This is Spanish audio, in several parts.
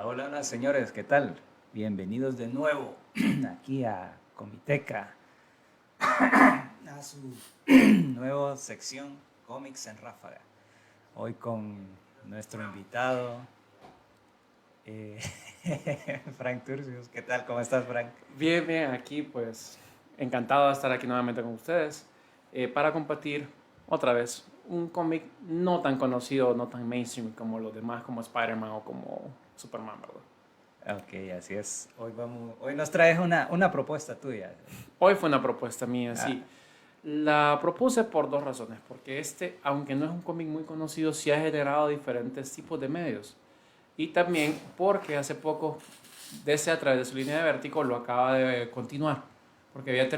Hola, hola, señores, ¿qué tal? Bienvenidos de nuevo aquí a Comiteca, a su nueva sección Cómics en Ráfaga. Hoy con nuestro invitado, eh, Frank Turcios. ¿Qué tal? ¿Cómo estás, Frank? Bien, bien, aquí pues encantado de estar aquí nuevamente con ustedes para compartir otra vez un cómic no tan conocido, no tan mainstream como los demás, como Spider-Man o como Superman, ¿verdad? Ok, así es. Hoy nos traes una propuesta tuya. Hoy fue una propuesta mía, Ah, sí. La propuse por dos razones, porque aunque no es un cómic muy conocido, sí ha generado diferentes tipos de medios. Y también porque hace poco, DC a través de su línea de Vértigo lo acaba de continuar, porque lo habían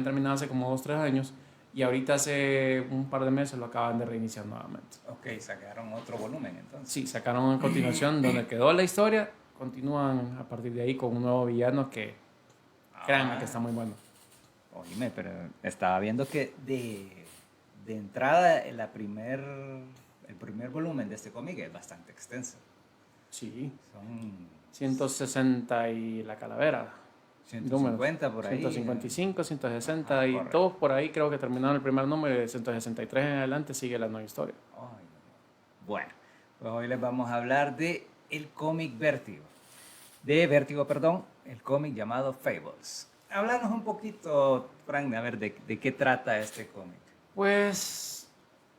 terminado hace como 2 3 años, y ahorita hace un par de meses lo acaban de reiniciar nuevamente. ok, sacaron otro volumen entonces. Sí, sacaron a continuación donde quedó la historia, continúan a partir de ahí con un nuevo villano que, créanme que Ah, está muy bueno. oíme, pero estaba viendo que de entrada el primer volumen de este cómic es bastante extenso. Sí, Son 160 y la calavera, números. 150 por ahí. 155, Ajá, 160 y correcto. todos por ahí creo que terminaron el primer número y de 163 en adelante sigue la nueva historia. Ay, no. Bueno, pues hoy les vamos a hablar de el cómic Vértigo. De Vértigo, perdón, el cómic llamado Fables. Háblanos un poquito, Frank, a ver, de qué trata este cómic. Pues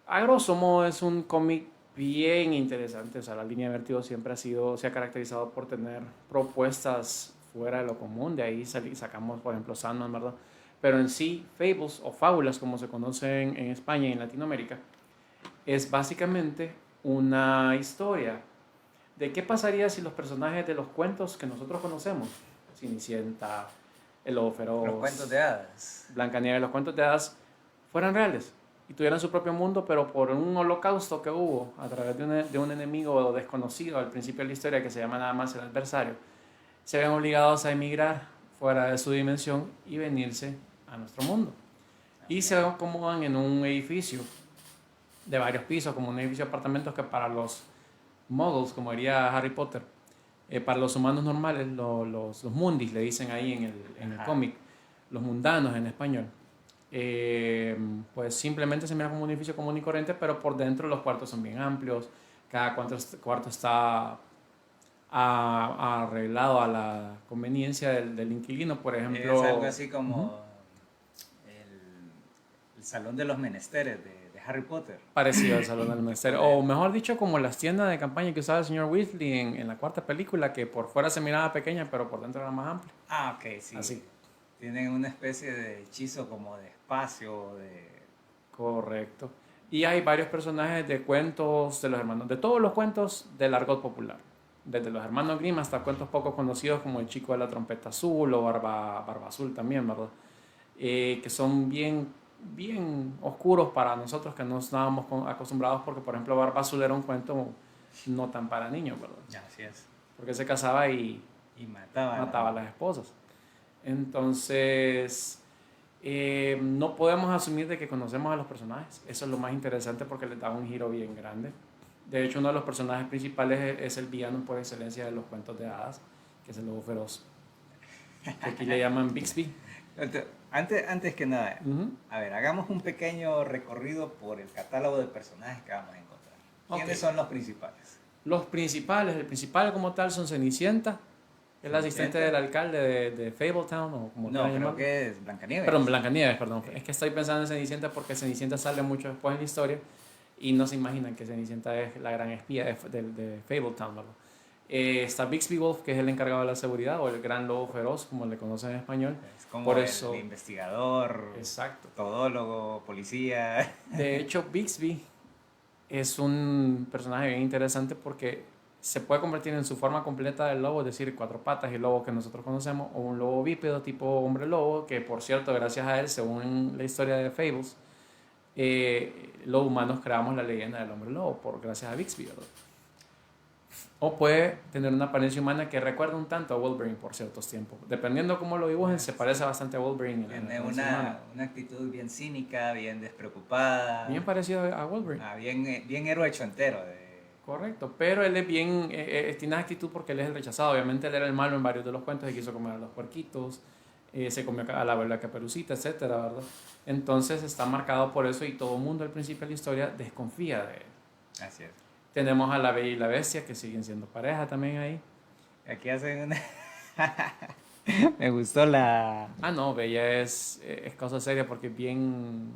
a grosso modo es un cómic bien interesante, o sea, la línea de Vértigo siempre se ha caracterizado por tener propuestas fuera de lo común, de ahí sacamos por ejemplo Sandman, ¿verdad? Pero en sí, Fables o Fábulas como se conocen en España y en Latinoamérica, es básicamente una historia de qué pasaría si los personajes de los cuentos que nosotros conocemos, Cenicienta, el Lobo Los cuentos Feroz, de hadas. Blancanieves, los cuentos de hadas, fueran reales y tuvieran su propio mundo, pero por un holocausto que hubo a través de un enemigo desconocido al principio de la historia que se llama nada más el adversario, se ven obligados a emigrar fuera de su dimensión y venirse a nuestro mundo. Y se Ok. acomodan en un edificio de varios pisos, como un edificio de apartamentos que para los muggles, como diría Harry Potter, para los humanos normales, los mundis, le dicen ahí en el Ajá. cómic, los mundanos en español, eh, pues simplemente se mira como un edificio común y corriente, pero por dentro los cuartos son bien amplios, cada cuarto está arreglado a la conveniencia del inquilino, por Es algo ejemplo. así Ujú. como el Salón de los Menesteres de Harry Potter. Parecido al Salón del Que Ministerio, por o el- mejor dicho, como las tiendas de campaña que usaba el señor Weasley en la cuarta película, que por fuera se miraba pequeña, pero por dentro era más amplia. Ah, ok, sí. Así. Tienen una especie de hechizo como de espacio, de... Correcto. Y hay varios personajes de cuentos de los hermanos, de todos los cuentos del argot popular. Desde los hermanos Grimm hasta cuentos poco conocidos como El chico de la trompeta azul o Barba Azul también, ¿verdad? Que son bien, bien oscuros para nosotros que no estábamos acostumbrados porque, por ejemplo, Barba Azul era un cuento no tan para niños, ¿verdad? Así es. Porque se casaba y Y mataban a... mataba a las esposas. Entonces, no podemos asumir de que conocemos a los personajes. Eso es lo más interesante porque les da un giro bien grande. De hecho, uno de los personajes principales es el villano por excelencia de los cuentos de hadas, que es el lobo feroz, que aquí le llaman Bixby. Antes que nada, Ujú. a ver, hagamos un pequeño recorrido por el catálogo de personajes que vamos a encontrar. Ok. ¿Quiénes son los principales? Los principales, el principal como tal son Cenicienta, que es la asistente Cenicienta. del alcalde de Fabletown, o como quieran No, creo llamarlo. que es Perdón, Blancanieves. Blancanieves, perdón. Sí. Es que estoy pensando en Cenicienta porque Cenicienta sale mucho después en la historia y no se imaginan que Cenicienta es la gran espía de Fabletown, ¿verdad? Está Bixby Wolf, que es el encargado de la seguridad, o el gran lobo feroz, como le conocen en español. Es Por como el eso, investigador, exacto. todólogo, policía. De hecho, Bixby es un personaje bien interesante porque se puede convertir en su forma completa del lobo, es decir, cuatro patas y el lobo que nosotros conocemos, o un lobo bípedo tipo hombre lobo, que por cierto, gracias a él, según la historia de Fables, los humanos creamos la leyenda del hombre lobo, gracias a Bixby, ¿verdad? O puede tener una apariencia humana que recuerda un tanto a Wolverine por ciertos tiempos. Dependiendo cómo lo dibujen, se parece bastante a Wolverine en la Tiene apariencia humana. una actitud bien cínica, bien despreocupada, Bien parecido a Wolverine. bien héroe hecho entero. Correcto, pero él es bien, tiene actitud porque él es el rechazado. Obviamente él era el malo en varios de los cuentos, se quiso comer a los puerquitos, se comió a la Caperucita, etcétera, ¿verdad? Entonces está marcado por eso y todo el mundo al principio de la historia desconfía de él. Así es. Tenemos a la Bella y la Bestia que siguen siendo pareja también ahí. Aquí hacen una... Me gustó la... Ah, no, Bella es cosa seria porque es bien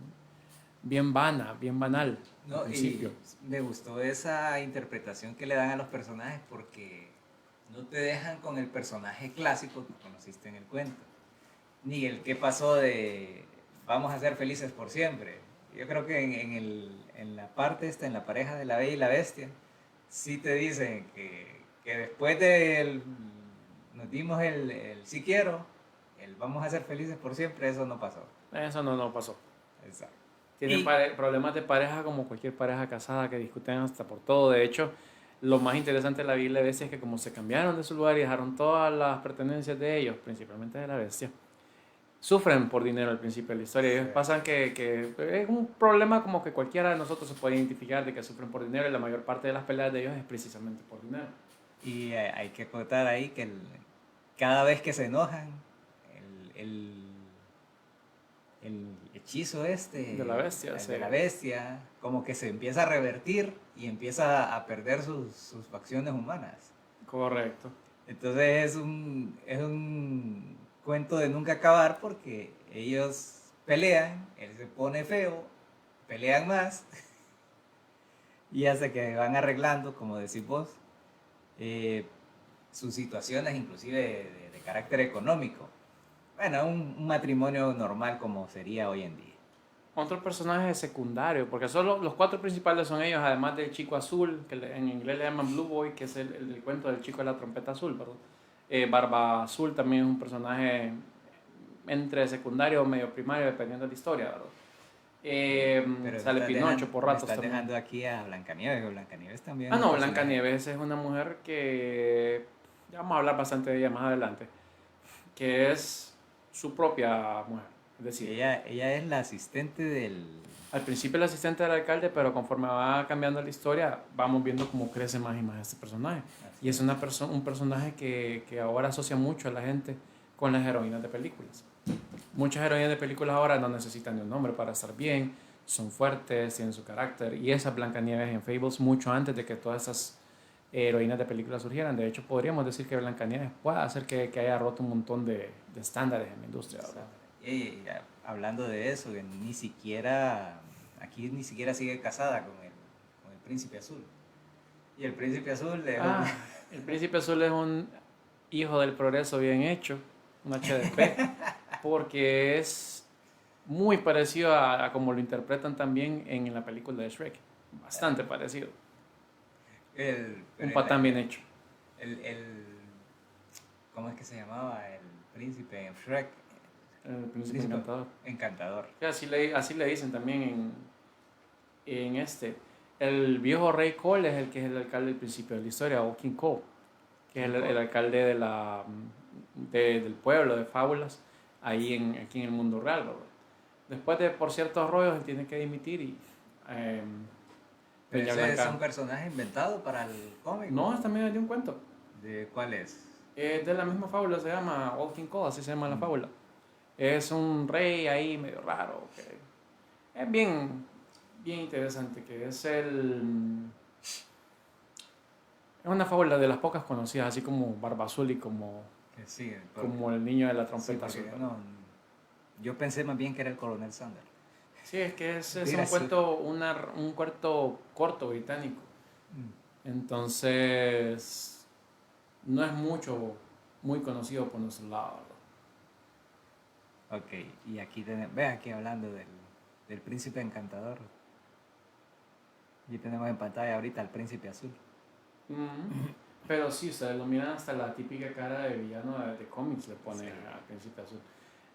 vana, bien banal al No, y principio. me gustó esa interpretación que le dan a los personajes porque no te dejan con el personaje clásico que conociste en el cuento, ni el que pasó de vamos a ser felices por siempre. Yo creo que en la parte esta, en la pareja de la Bella y la Bestia, sí te dicen que después de nos dimos el sí quiero, el vamos a ser felices por siempre, eso no pasó. Eso no pasó. Exacto. Tienen problemas de pareja como cualquier pareja casada que discuten hasta por todo. De hecho, lo más interesante de la Bella y la Bestia es que como se cambiaron de su lugar y dejaron todas las pertenencias de ellos, principalmente de la bestia, sufren por dinero al principio de la historia. Ellos pasan que es un problema como que cualquiera de nosotros se puede identificar de que sufren por dinero y la mayor parte de las peleas de ellos es precisamente por dinero. Y hay que acotar ahí que cada vez que se enojan, el, el hechizo este De la bestia, el sí. de la bestia, como que se empieza a revertir y empieza a perder sus facciones humanas. Correcto. Entonces es un cuento de nunca acabar porque ellos pelean, él se pone feo, pelean más y hace que van arreglando, como decís vos, sus situaciones inclusive de carácter económico. Bueno, un matrimonio normal como sería hoy en día. Otro personaje secundario, porque solo los cuatro principales son ellos, además del chico azul, que en inglés le llaman Blue Boy, que es el cuento del chico de la trompeta azul, ¿verdad? Barba Azul también es un personaje entre secundario o medio primario, dependiendo de la historia, ¿verdad? Sale Pinocho por ratos también. también. Dejando aquí a Blancanieves. Blancanieves también. Ah, no, Blancanieves es una mujer que ya vamos a hablar bastante de ella más adelante, que es su propia mujer. Es decir, ella es la asistente del... Al principio el asistente del alcalde, pero conforme va cambiando la historia, vamos viendo cómo crece más y más este personaje. Y es un personaje que ahora asocia mucho a la gente con las heroínas de películas. Muchas heroínas de películas ahora no necesitan de un nombre para estar bien, son fuertes, tienen su carácter. Y esa Blancanieves en Fables mucho antes de que todas esas heroínas de películas surgieran. De hecho, podríamos decir que Blancanieves puede hacer que haya roto un montón de estándares en la industria ahora. Y hablando de eso, que aquí ni siquiera sigue casada con el príncipe azul. Y el príncipe azul el príncipe azul es un hijo del progreso bien hecho, un HDP, porque es muy parecido a como lo interpretan también en la película de Shrek, bastante parecido. Un patán bien hecho. ¿Cómo es que se llamaba? El príncipe en Shrek. El príncipe encantador. Encantador. Así le dicen también en este. El viejo rey Cole es el que es el alcalde del principio de la historia, o King Cole, que es el alcalde del pueblo de Fábulas, aquí en el mundo real, ¿verdad? Después de por ciertos rollos él tiene que dimitir y... ¿Pero ese es un personaje inventado para el cómic? No, es también de un cuento. ¿De cuál es? De la misma fábula, se llama Old King Cole, así se llama la fábula. Es un rey ahí medio raro, que es bien interesante, que es una fábula de las pocas conocidas, así como Barba Azul y como el niño de la trompeta azul. Yo pensé más bien que era el coronel Sanders. Sí, es que es un cuento corto británico. Entonces, no es muy conocido por nuestro lado. Ok, y aquí vean aquí hablando del príncipe encantador. Y tenemos en pantalla ahorita al príncipe azul. Pero sí, ustedes lo miran hasta la típica cara de villano de cómics le pone al príncipe azul.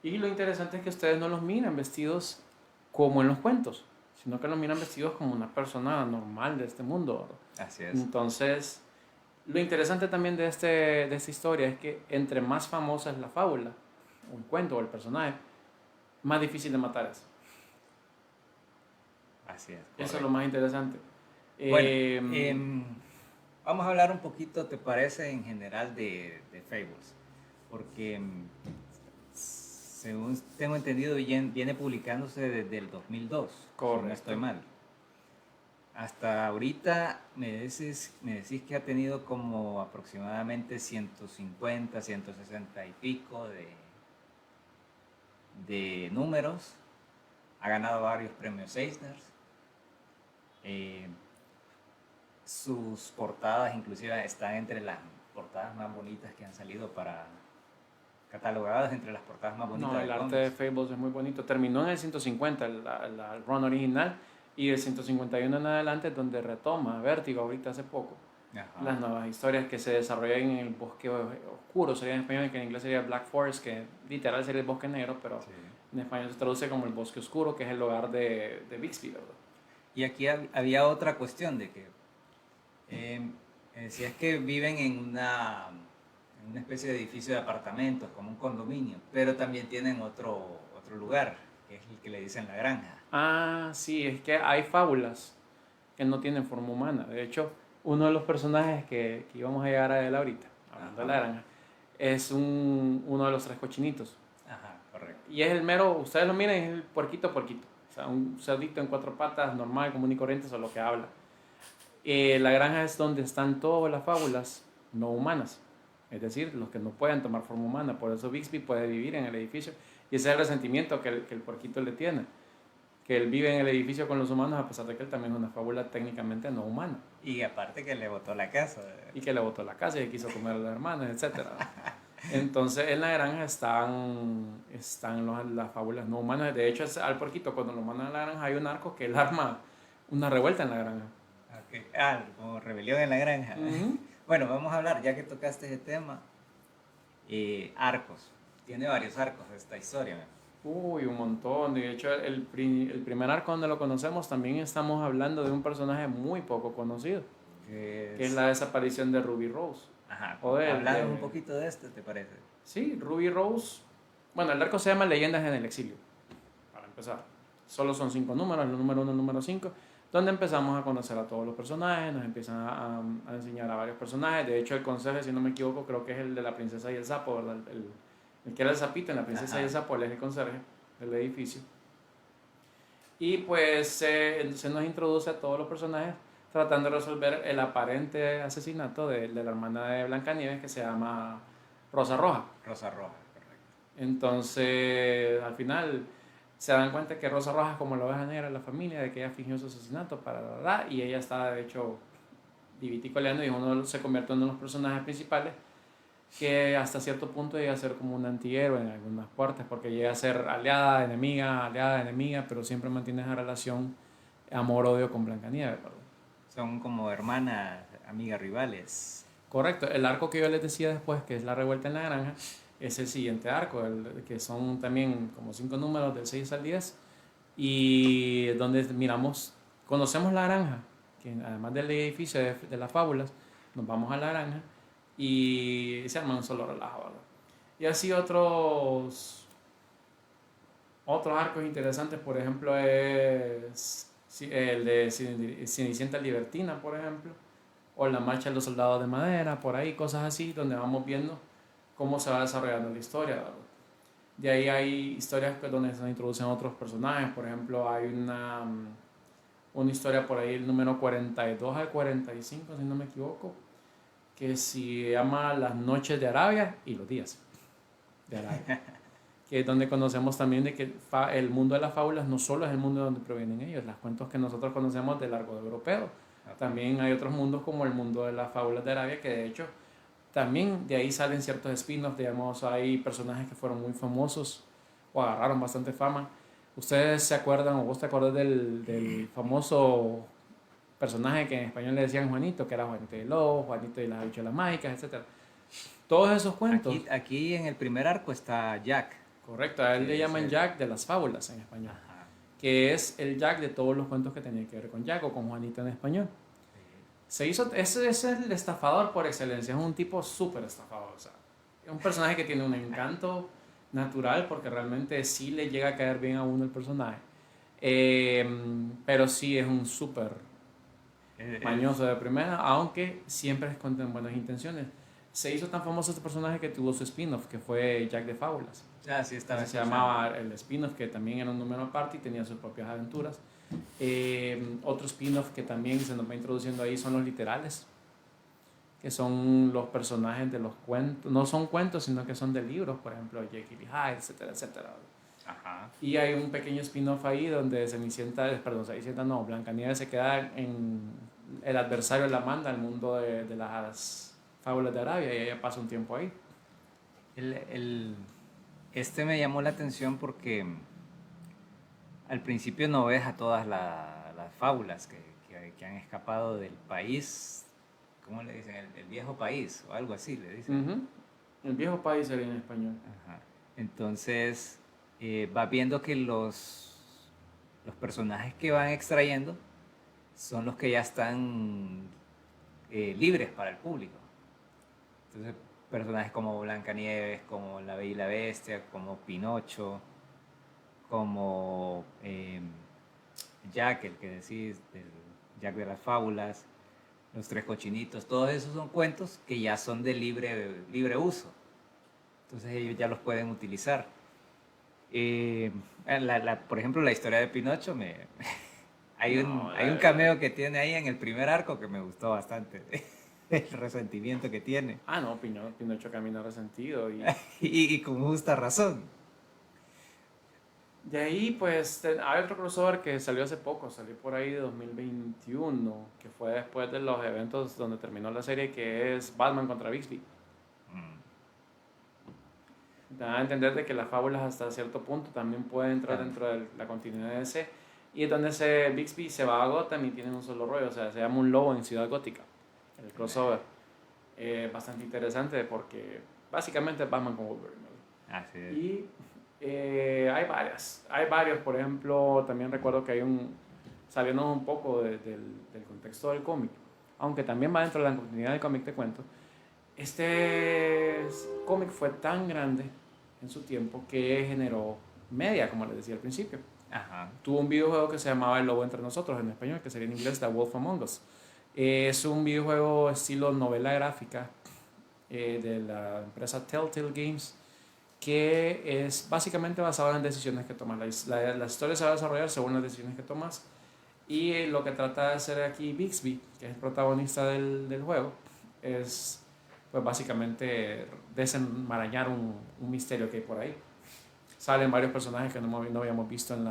Y lo interesante es que ustedes no los miran vestidos como en los cuentos, sino que los miran vestidos como una persona normal de este mundo. Así es. Entonces, lo interesante también de esta historia es que entre más famosa es la fábula, o el cuento o el personaje, más difícil de matar es. Así es. Eso es lo más interesante. Bueno, vamos a hablar un poquito, ¿te parece, en general de Fables? Porque según tengo entendido, viene publicándose desde el 2002, si no estoy mal. Hasta ahorita me decís que ha tenido como aproximadamente 150, 160 y pico de números. Ha ganado varios premios Eisner. Sus portadas inclusive están entre las portadas más bonitas que han salido catalogadas entre las portadas más bonitas. No, el arte de Fables es muy bonito. Terminó en el 150, el run original, y el 151 en adelante es donde retoma Vértigo ahorita hace poco. Ajá. Las nuevas historias que se desarrollan en el bosque oscuro, sería en español, que en inglés sería Black Forest, que literal sería el bosque negro, pero sí, en español se traduce como el bosque oscuro, que es el hogar de Bixby, ¿verdad? Y aquí había otra cuestión de que decías que viven en una especie de edificio de apartamentos, como un condominio, pero también tienen otro lugar, que es el que le dicen la granja. Ah, sí, es que hay fábulas que no tienen forma humana. De hecho, uno de los personajes que íbamos a llegar a él ahorita, hablando de la granja, es uno de los tres cochinitos. Ajá, correcto. Y es el mero, ustedes lo miran, es el puerquito. O sea, un cerdito en cuatro patas, normal, común y corriente, solo que habla. La granja es donde están todas las fábulas no humanas. Es decir, los que no pueden tomar forma humana. Por eso Bixby puede vivir en el edificio. Y ese es el resentimiento que el puerquito le tiene. Que él vive en el edificio con los humanos a pesar de que él también es una fábula técnicamente no humana. Y aparte que le botó la casa. Y que le botó la casa y quiso comer a los hermanos, etc. Entonces en la granja están las fábulas no humanas. De hecho, al puerquito cuando lo mandan a la granja hay un arco que él arma una revuelta en la granja. Okay. Como rebelión en la granja. Uh-huh. Bueno, vamos a hablar, ya que tocaste ese tema, arcos. Tiene varios arcos esta historia. Uy, un montón. De hecho, el primer arco donde lo conocemos también estamos hablando de un personaje muy poco conocido. Que es la desaparición de Ruby Rose. Ajá. Hablamos un poquito de este, ¿te parece? Sí, Ruby Rose. Bueno, el arco se llama Leyendas en el Exilio. Para empezar. Solo son 5 números, el número 1 y el número 5. Donde empezamos a conocer a todos los personajes, nos empiezan a enseñar a varios personajes. De hecho, el consejo, si no me equivoco, creo que es el de la princesa y el sapo, ¿verdad? El que era el sapito en la princesa Ajá. y el sapo, él es el conserje del edificio. Y pues se nos introduce a todos los personajes tratando de resolver el aparente asesinato de la hermana de Blancanieves, que se llama Rosa Roja. Rosa Roja, correcto. Entonces, al final se dan cuenta que Rosa Roja es como la oveja negra de la familia, de que ella fingió su asesinato y ella está de hecho diviticoleando y uno se convierte en uno de los personajes principales que hasta cierto punto llega a ser como un antihéroe en algunas partes porque llega a ser aliada, enemiga, pero siempre mantiene esa relación amor-odio con Blancanieves, ¿verdad? Son como hermanas, amigas, rivales. Correcto, el arco que yo les decía después, que es la revuelta en la granja, es el siguiente arco, que son también como 5 números del 6 al 10 y donde conocemos la granja, que además del edificio de las fábulas, nos vamos a la granja y se arma un solo relajo, ¿verdad? Y así otros arcos interesantes, por ejemplo, es el de Cenicienta Libertina, por ejemplo, o la marcha de los soldados de madera, por ahí, cosas así, donde vamos viendo cómo se va desarrollando la historia, ¿verdad? De ahí hay historias donde se introducen otros personajes, por ejemplo, hay una historia por ahí, el número 42 al 45, si no me equivoco, que se llama Las noches de Arabia y los días de Arabia, que es donde conocemos también de que el mundo de las fábulas no solo es el mundo de donde provienen ellos, los cuentos que nosotros conocemos del argot europeo, también hay otros mundos como el mundo de las fábulas de Arabia, que de hecho también de ahí salen ciertos spin-offs, digamos, hay personajes que fueron muy famosos o agarraron bastante fama. ¿Ustedes se acuerdan o vos te acuerdas del famoso personaje que en español le decían Juanito, que era Juanito de Lobo, Juanito de las habichuelas mágicas, etc.? Todos esos cuentos. Aquí en el primer arco está Jack. Correcto, a él le llaman Jack de las fábulas en español. Ajá. Que es el Jack de todos los cuentos que tenían que ver con Jack o con Juanito en español. Ese es el estafador por excelencia, es un tipo súper estafador, o sea, es un personaje que tiene un encanto natural porque realmente sí le llega a caer bien a uno el personaje, pero sí es un súper mañoso de primera, aunque siempre esconden buenas intenciones. Se hizo tan famoso este personaje que tuvo su spin-off, que fue Jack de Fábulas. Ah, sí, estaba Se llamaba el spin-off, que también era un número aparte y tenía sus propias aventuras. Otro spin-off que también se nos va introduciendo ahí son los literales, que son los personajes de los cuentos, no son cuentos, sino que son de libros, por ejemplo, Jekyll y Hyde, etcétera, etcétera. Ajá. Y hay un pequeño spin-off ahí donde Cenicienta no, Blancanieves se queda en el adversario la manda al mundo de las fábulas de Arabia y ella pasa un tiempo ahí. Este me llamó la atención porque al principio no ves a todas las fábulas que han escapado del país, ¿cómo le dicen? El viejo país o algo así le dicen. El viejo país sería en español. Ajá. Entonces vas viendo que los personajes que van extrayendo son los que ya están libres para el público. Entonces personajes como Blancanieves, como La Bella y la Bestia, como Pinocho, como Jack, el que decís, Jack de las Fábulas, Los Tres Cochinitos, todos esos son cuentos que ya son de libre uso. Entonces ellos ya los pueden utilizar. Por ejemplo, la historia de Pinocho, hay un cameo que tiene ahí en el primer arco que me gustó bastante. El resentimiento que tiene. No, Pinocho camina resentido. Y con justa razón. De ahí, pues, hay otro crossover que salió hace poco, salió por ahí de 2021, que fue después de los eventos donde terminó la serie, que es Batman contra Bixby. Da a entender de que las fábulas hasta cierto punto también pueden entrar dentro de la continuidad de DC. Y es donde Bixby se va a Gotham y tiene un solo rollo, o sea, se llama Un Lobo en Ciudad Gótica, el crossover. Bastante interesante porque básicamente es Batman con Wolverine. Así es. Y hay varios, por ejemplo, también recuerdo que saliendo un poco del contexto del cómic, aunque también va dentro de la continuidad del cómic, te cuento, este cómic fue tan grande en su tiempo que generó media, como les decía al principio. Ajá. Tuvo un videojuego que se llamaba El Lobo entre Nosotros en español, que sería en inglés The Wolf Among Us. Es un videojuego estilo novela gráfica de la empresa Telltale Games, que es básicamente basado en decisiones que tomas. La historia se va a desarrollar según las decisiones que tomas. Y lo que trata de hacer aquí Bixby, que es el protagonista del juego, es pues básicamente desenmarañar un misterio que hay por ahí. Salen varios personajes que no habíamos visto en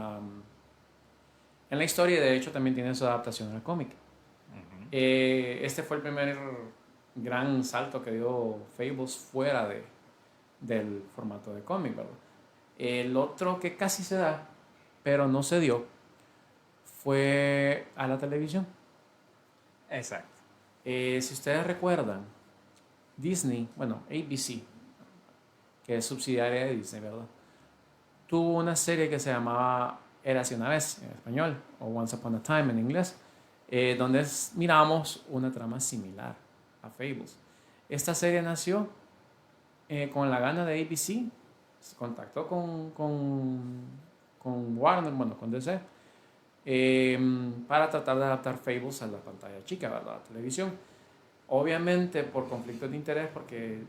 la historia y de hecho también tiene su adaptación al cómic. Este fue el primer gran salto que dio Fables fuera del formato de cómic, ¿verdad? El otro que casi se da, pero no se dio, fue a la televisión. Exacto. Si ustedes recuerdan, Disney, bueno, ABC, que es subsidiaria de Disney, ¿verdad? Tuvo una serie que se llamaba Érase una vez en español, o Once Upon a Time en inglés, donde miramos una trama similar a Fables. Esta serie nació con la gana de ABC, se contactó con Warner, bueno, con DC, para tratar de adaptar Fables a la pantalla chica, ¿verdad? A la televisión. Obviamente por conflictos de interés, porque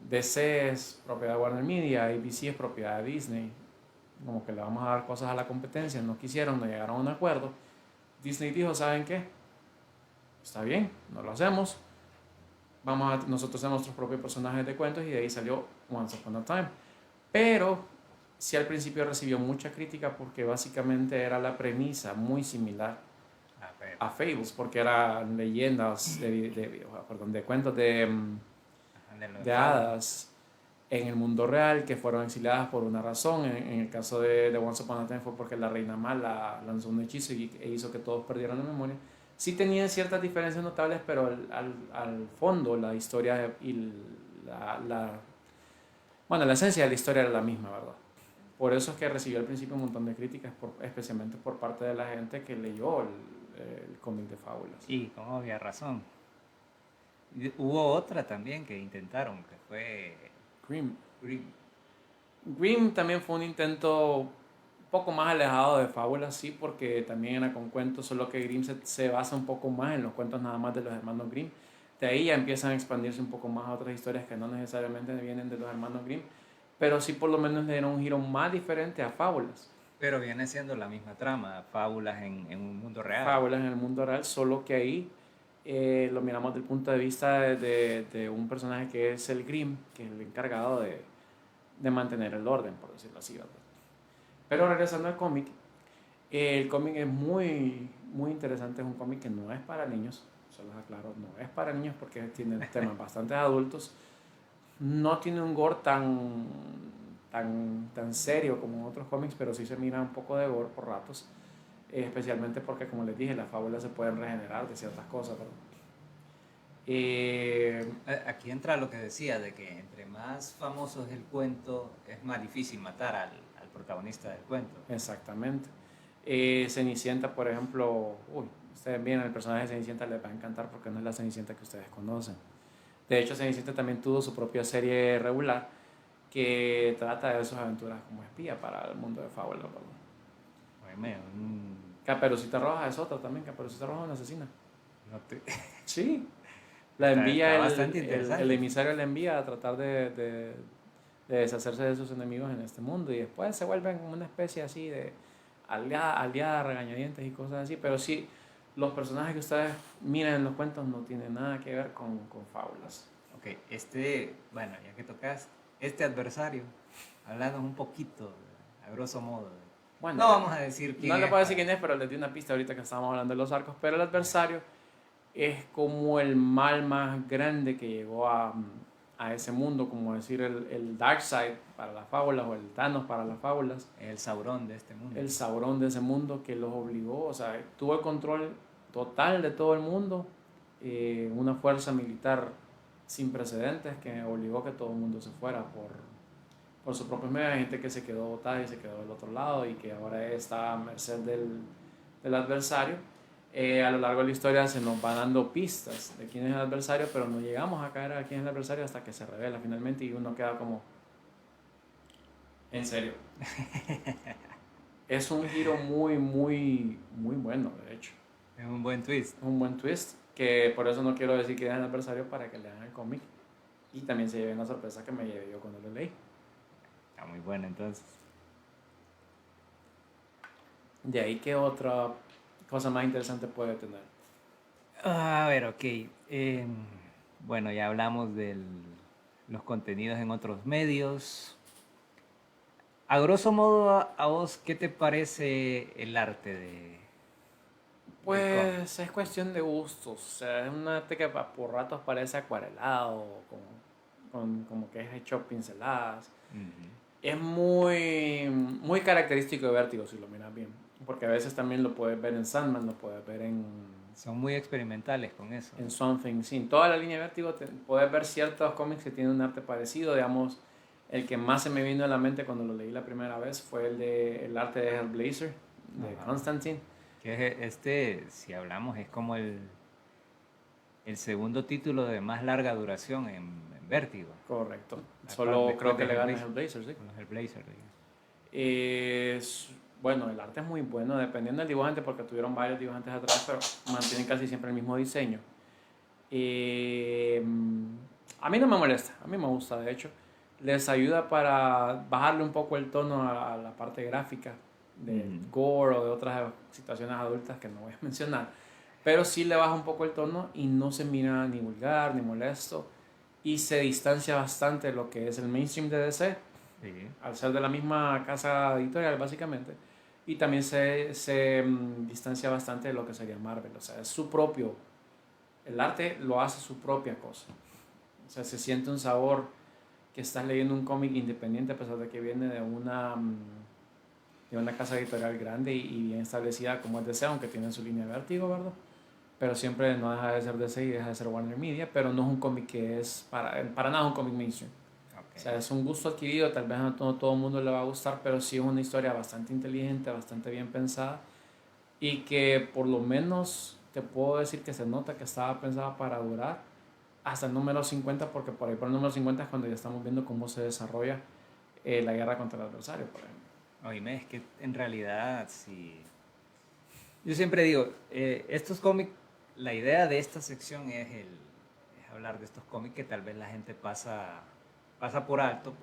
DC es propiedad de Warner Media, ABC es propiedad de Disney, como que le vamos a dar cosas a la competencia, no quisieron, no llegaron a un acuerdo. Disney dijo, ¿saben qué? Está bien, no lo hacemos. Nosotros hacemos nuestros propios personajes de cuentos y de ahí salió Once Upon a Time. Pero sí al principio recibió mucha crítica porque básicamente era la premisa muy similar a Fables, porque eran leyendas de cuentos de hadas en el mundo real que fueron exiliadas por una razón. En el caso de Once Upon a Time fue porque la reina mala lanzó un hechizo e hizo que todos perdieran la memoria. Sí tenían ciertas diferencias notables, pero al fondo la historia y la esencia de la historia era la misma, ¿verdad? Por eso es que recibió al principio un montón de críticas, especialmente por parte de la gente que leyó el cómic de fábulas. Y con obvia razón. Hubo otra también que intentaron, que fue Grimm también fue un intento poco más alejado de fábulas, sí, porque también era con cuentos, solo que Grimm se basa un poco más en los cuentos nada más de los hermanos Grimm. De ahí ya empiezan a expandirse un poco más a otras historias que no necesariamente vienen de los hermanos Grimm, pero sí por lo menos le dieron un giro más diferente a fábulas. Pero viene siendo la misma trama, fábulas en un mundo real. Fábulas en el mundo real, solo que ahí lo miramos desde el punto de vista de un personaje que es el Grimm, que es el encargado de mantener el orden, por decirlo así, ¿verdad? Pero regresando al cómic, el cómic es muy, muy interesante, es un cómic que no es para niños, se los aclaro, no es para niños porque tiene temas bastante adultos, no tiene un gore tan serio como en otros cómics, pero sí se mira un poco de gore por ratos, especialmente porque, como les dije, las fábulas se pueden regenerar de ciertas cosas, ¿verdad? Aquí entra lo que decía, de que entre más famoso es el cuento, es más difícil matar al protagonista del cuento. Exactamente. Cenicienta, por ejemplo, ustedes vienen, el personaje de Cenicienta les va a encantar porque no es la Cenicienta que ustedes conocen. De hecho, Cenicienta también tuvo su propia serie regular que trata de sus aventuras como espía para el mundo de fábulas, ¿verdad? Oíme, Caperucita Roja es otra también, Caperucita Roja es una asesina. no te... Sí, la Está envía, bastante interesante. el emisario la envía a tratar de deshacerse de sus enemigos en este mundo y después se vuelven como una especie así de aliada, regañadientes y cosas así, pero sí, los personajes que ustedes miran en los cuentos no tienen nada que ver con fábulas. Ok, bueno, ya que tocas, este adversario, hablando un poquito, a grosso modo. Bueno, No vamos a decir quién no es. le puedo decir quién es, pero les di una pista ahorita que estábamos hablando de los arcos, pero el adversario es como el mal más grande que llegó a ese mundo, como decir el Darkseid para las fábulas o el Thanos para las fábulas. El Sauron de este mundo. El Sauron de ese mundo que los obligó, o sea, tuvo el control total de todo el mundo, una fuerza militar sin precedentes que obligó a que todo el mundo se fuera por sus propios medios. Hay gente que se quedó botada y se quedó del otro lado y que ahora está a merced del adversario. A lo largo de la historia se nos van dando pistas de quién es el adversario, pero no llegamos a caer a quién es el adversario hasta que se revela finalmente y uno queda como, ¿en serio? Es un giro muy, muy, muy bueno, de hecho. Es un buen twist. Un buen twist, que por eso no quiero decir quién es el adversario para que lean el cómic y también se lleven la sorpresa que me llevé yo cuando lo leí. Está muy bueno entonces. De ahí, ¿qué otra cosa más interesante puede tener? A ver, ok. Bueno, ya hablamos de los contenidos en otros medios. A grosso modo, a vos, ¿qué te parece el arte de... Pues es cuestión de gustos. O sea, es un arte que por ratos parece acuarelado, como que es hecho pinceladas. Es muy, muy característico de Vértigo, si lo miras bien. Porque a veces también lo puedes ver en Sandman, lo puedes ver en... Son muy experimentales con eso. En Something, sí. En toda la línea de Vértigo puedes ver ciertos cómics que tienen un arte parecido. Digamos, el que más se me vino a la mente cuando lo leí la primera vez fue el arte de Hellblazer, de Constantine. Que si hablamos, es como el segundo título de más larga duración en Vértigo. Correcto. Solo creo que le gana Hellblazer, sí. Con los Hellblazer, bueno, el arte es muy bueno, dependiendo del dibujante, porque tuvieron varios dibujantes atrás, pero mantienen casi siempre el mismo diseño. A mí no me molesta, a mí me gusta, de hecho. Les ayuda para bajarle un poco el tono a la parte gráfica del gore o de otras situaciones adultas que no voy a mencionar. Pero sí le baja un poco el tono y no se mira ni vulgar ni molesto. Y se distancia bastante de lo que es el mainstream de DC, al ser de la misma casa editorial básicamente. Y también se distancia bastante de lo que sería Marvel. O sea, es su propio. El arte lo hace su propia cosa. O sea, se siente un sabor que estás leyendo un cómic independiente a pesar de que viene de una casa editorial grande y bien establecida como es DC, aunque tiene su línea de Vértigo, ¿verdad? Pero siempre no deja de ser DC y deja de ser Warner Media, pero no es un cómic que es para nada un cómic mainstream. Okay. O sea, es un gusto adquirido, tal vez no todo el mundo le va a gustar, pero sí es una historia bastante inteligente, bastante bien pensada y que por lo menos te puedo decir que se nota que estaba pensada para durar hasta el número 50, porque por ahí por el número 50 es cuando ya estamos viendo cómo se desarrolla la guerra contra el adversario, por ejemplo. Oíme, es que en realidad, sí. Yo siempre digo, estos cómics, la idea de esta sección es hablar de estos cómics que tal vez la gente pasa por alto,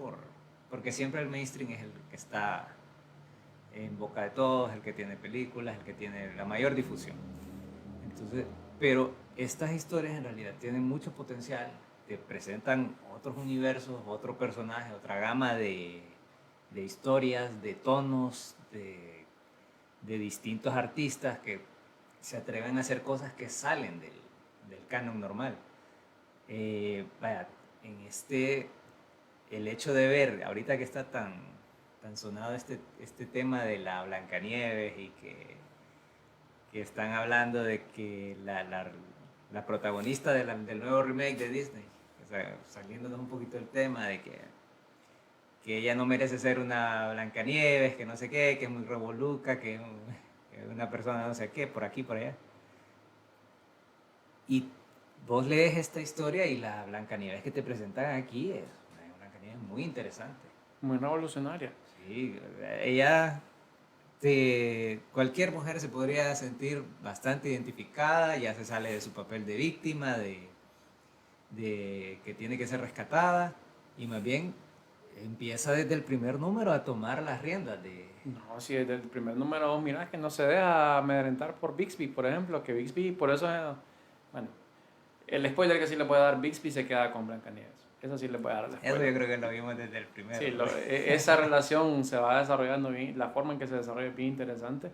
porque siempre el mainstream es el que está en boca de todos, el que tiene películas, el que tiene la mayor difusión. Entonces, pero estas historias en realidad tienen mucho potencial, te presentan otros universos, otro personaje, otra gama de historias, de tonos, de distintos artistas que se atreven a hacer cosas que salen del canon normal. Vaya, el hecho de ver, ahorita que está tan sonado este tema de la Blancanieves y que están hablando de que la protagonista del nuevo remake de Disney, o sea, saliéndonos un poquito del tema de que ella no merece ser una Blancanieves, que no sé qué, que es muy revoluca, que es una persona no sé qué, por aquí, por allá. Y vos lees esta historia y la Blancanieves que te presentan aquí es una Blancanieves muy interesante. Muy revolucionaria. Sí, cualquier mujer se podría sentir bastante identificada, ya se sale de su papel de víctima, de que tiene que ser rescatada, y más bien empieza desde el primer número a tomar las riendas de... No, si desde el primer número 2, mira que no se deja amedrentar por Bixby, por ejemplo, que Bixby, por eso, bueno, el spoiler que sí le puede dar Bixby se queda con Blancanieves. Eso sí le puede dar el spoiler. Eso yo creo que lo vimos desde el primero. Sí, esa relación se va desarrollando bien, la forma en que se desarrolla es bien interesante,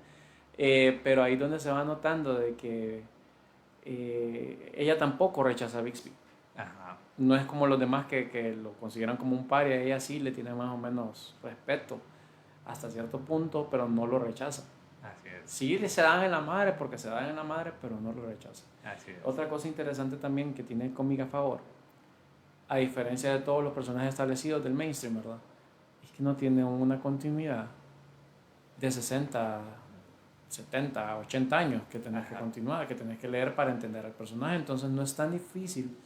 pero ahí donde se va notando de que ella tampoco rechaza a Bixby. Ajá. No es como los demás que lo consideran como un paria, ella sí le tiene más o menos respeto hasta cierto punto, pero no lo rechaza. Así es. Sí se dan en la madre porque se dan en la madre, pero no lo rechaza. Así es. Otra cosa interesante también que tiene el cómic a favor, a diferencia de todos los personajes establecidos del mainstream, ¿verdad? Es que no tiene una continuidad de 60, 70, 80 años que tenés que continuar, que tenés que leer para entender al personaje. Entonces no es tan difícil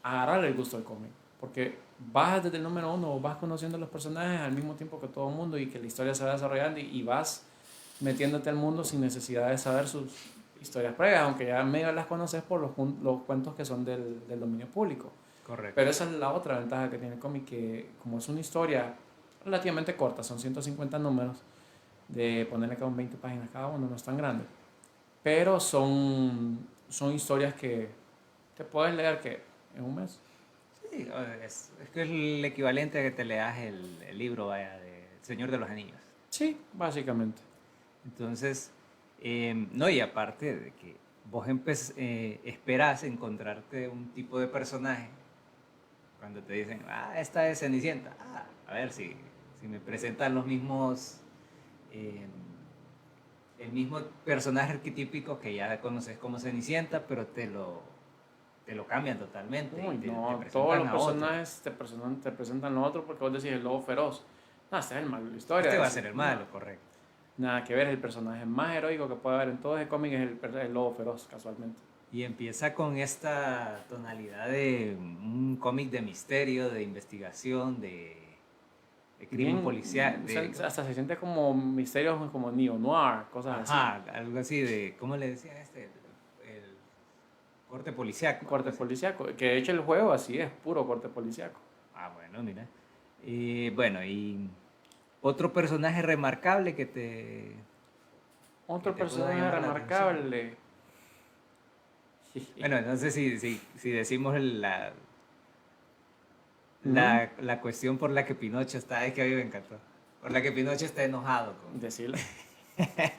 agarrar el gusto del cómic, porque vas desde el número 1, vas conociendo los personajes al mismo tiempo que todo el mundo y que la historia se va desarrollando y vas metiéndote al mundo sin necesidad de saber sus historias previas, aunque ya medio las conoces por los cuentos que son del dominio público. Correcto. Pero esa es la otra ventaja que tiene el cómic, que como es una historia relativamente corta, son 150 números, de ponerle cada 20 páginas cada uno, no es tan grande, pero son historias que te puedes leer que en un mes. Sí, es que es el equivalente a que te leas el libro, vaya, de Señor de los Anillos. Sí, básicamente. Entonces, no, y aparte de que vos esperás encontrarte un tipo de personaje cuando te dicen, esta es Cenicienta. A ver si me presentan los mismos, el mismo personaje arquetípico que ya conoces como Cenicienta, pero te lo cambian totalmente. Uy, te no, presentan todos los a otro. personajes te presentan lo otro porque vos decís el lobo feroz. No, este es el malo de la historia. Este va a ser el malo, correcto. Nada que ver, el personaje más heroico que puede haber en todo ese cómic es el lobo feroz, casualmente. Y empieza con esta tonalidad de un cómic de misterio, de investigación, de crimen policial. Hasta se siente como misterios como neo-noir, cosas así. Algo así de, ¿cómo le decían el corte policiaco. Corte policiaco, que de hecho el juego así es, puro corte policiaco. Bueno, mira. Bueno, y otro personaje remarcable que te... Otro personaje remarcable. Bueno, no sé si decimos la cuestión por la que Pinocho está, es que a mí me encantó. Por la que Pinocho está enojado. Decirlo.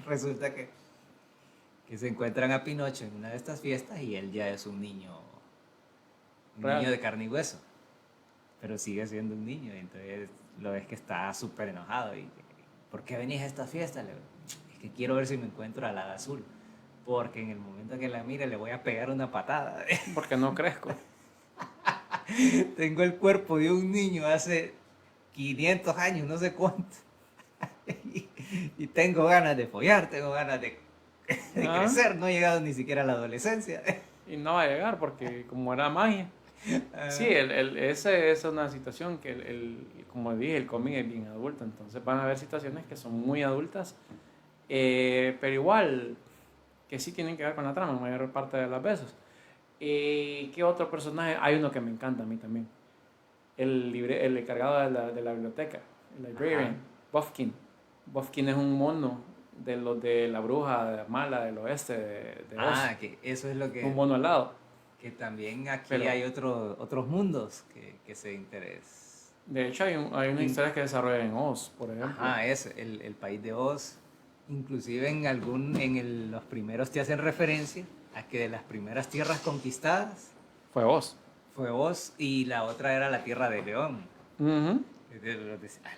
Resulta que se encuentran a Pinocho en una de estas fiestas y él ya es un niño de carne y hueso. Pero sigue siendo un niño, y entonces lo ves que está súper enojado. Y, ¿por qué venís a esta fiesta? Es que quiero ver si me encuentro a la de azul. Porque en el momento que la mire le voy a pegar una patada. Porque no crezco. Tengo el cuerpo de un niño hace 500 años, no sé cuánto. y tengo ganas de follar, tengo ganas de crecer. No he llegado ni siquiera a la adolescencia. Y no va a llegar porque como era magia. Sí, ese es una situación que, como dije, el cómic es bien adulto, entonces van a haber situaciones que son muy adultas, pero igual que sí tienen que ver con la trama, la mayor parte de las veces. ¿Qué otro personaje? Hay uno que me encanta a mí también, el encargado de la biblioteca, el Ajá. librarian, Bufkin. Bufkin es un mono de los de la bruja mala del oeste de Oz, Ah, que eso es lo un mono alado, que también aquí pero hay otros mundos que se interés. de hecho hay una historia que desarrolla en Oz, por ejemplo. Ajá, es el país de Oz. Inclusive los primeros te hacen referencia a que de las primeras tierras conquistadas Fue Oz. fue Oz y la otra era la Tierra de León. Ujú.